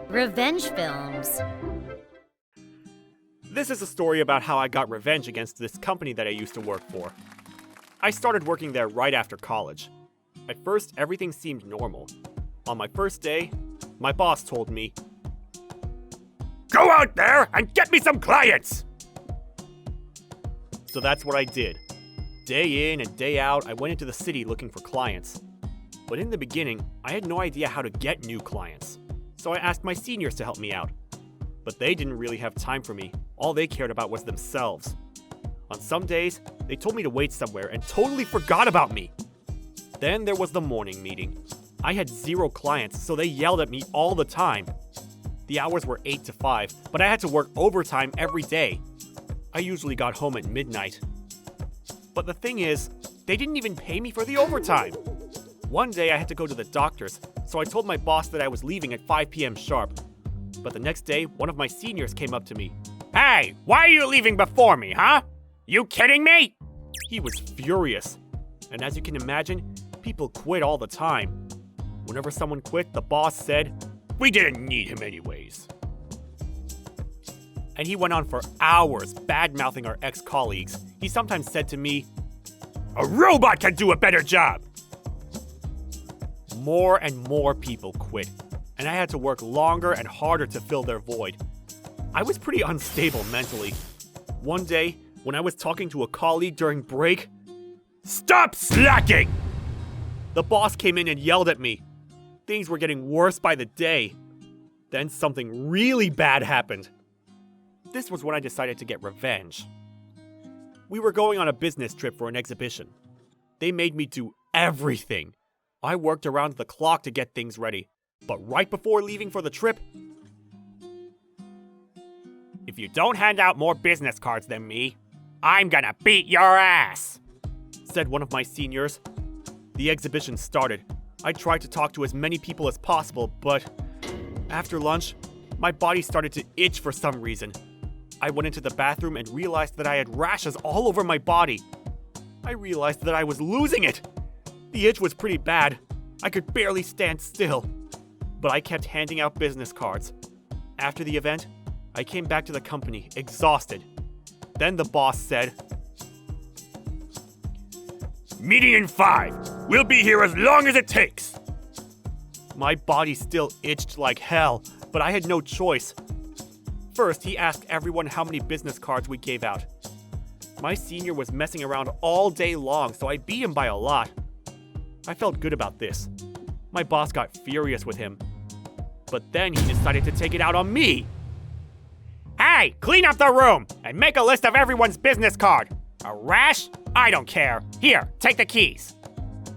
Revenge films. This is a story about how I got revenge against this company that I used to work for. I started working there right after college. At first, everything seemed normal. On my first day, my boss told me, "Go out there and get me some clients!" So that's what I did. Day in and day out, I went into the city looking for clients. But in the beginning, I had no idea how to get new clients. So I asked my seniors to help me out. But they didn't really have time for me. All they cared about was themselves. On some days, they told me to wait somewhere and totally forgot about me. Then there was the morning meeting. I had 0 clients, so they yelled at me all the time. The hours were 8 to 5, but I had to work overtime every day. I usually got home at midnight. But the thing is, they didn't even pay me for the overtime. One day I had to go to the doctor's, so I told my boss that I was leaving at 5 p.m. sharp. But the next day, one of my seniors came up to me. "Hey, why are you leaving before me, huh? You kidding me?" He was furious. And as you can imagine, people quit all the time. Whenever someone quit, the boss said, "We didn't need him anyways." And he went on for hours, bad-mouthing our ex-colleagues. He sometimes said to me, "A robot can do a better job." More and more people quit, and I had to work longer and harder to fill their void. I was pretty unstable mentally. One day, when I was talking to a colleague during break, "Stop slacking!" The boss came in and yelled at me. Things were getting worse by the day. Then something really bad happened. This was when I decided to get revenge. We were going on a business trip for an exhibition. They made me do everything. I worked around the clock to get things ready. But right before leaving for the trip, "If you don't hand out more business cards than me, I'm gonna beat your ass," said one of my seniors. The exhibition started. I tried to talk to as many people as possible, but after lunch, my body started to itch for some reason. I went into the bathroom and realized that I had rashes all over my body. I realized that I was losing it. The itch was pretty bad. I could barely stand still. But I kept handing out business cards. After the event, I came back to the company, exhausted. Then the boss said, "Meeting in 5. We'll be here as long as it takes." My body still itched like hell, but I had no choice. First, he asked everyone how many business cards we gave out. My senior was messing around all day long, so I beat him by a lot. I felt good about this. My boss got furious with him. But then he decided to take it out on me. "Hey, clean up the room and make a list of everyone's business card. A rash? I don't care. Here, take the keys."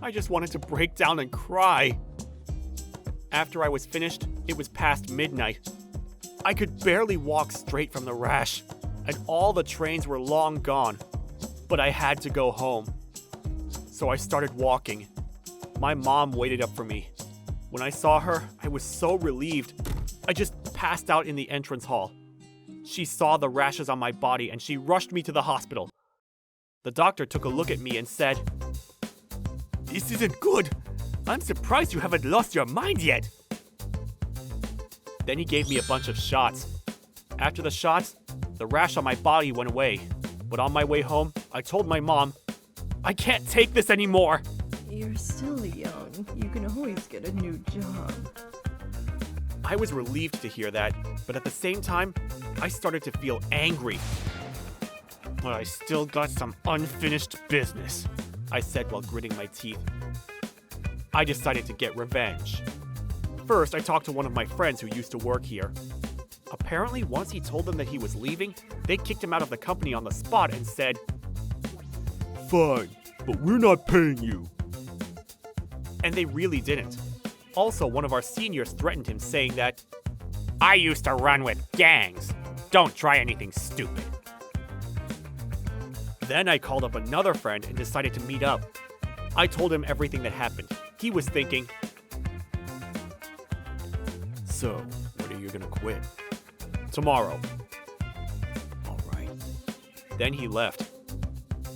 I just wanted to break down and cry. After I was finished, it was past midnight. I could barely walk straight from the rash, and all the trains were long gone. But I had to go home. So I started walking. My mom waited up for me. When I saw her, I was so relieved. I just passed out in the entrance hall. She saw the rashes on my body and she rushed me to the hospital. The doctor took a look at me and said, "This isn't good. I'm surprised you haven't lost your mind yet." Then he gave me a bunch of shots. After the shots, the rash on my body went away. But on my way home, I told my mom, "I can't take this anymore." You're still young. You can always get a new job. I was relieved to hear that, but at the same time, I started to feel angry. "But I still got some unfinished business," I said while gritting my teeth. I decided to get revenge. First, I talked to one of my friends who used to work here. Apparently, once he told them that he was leaving, they kicked him out of the company on the spot and said, "Fine, but we're not paying you." And they really didn't. Also, one of our seniors threatened him, saying that, "I used to run with gangs. Don't try anything stupid." Then I called up another friend and decided to meet up. I told him everything that happened. He was thinking, "So, when are you gonna quit?" "Tomorrow." "All right." Then he left.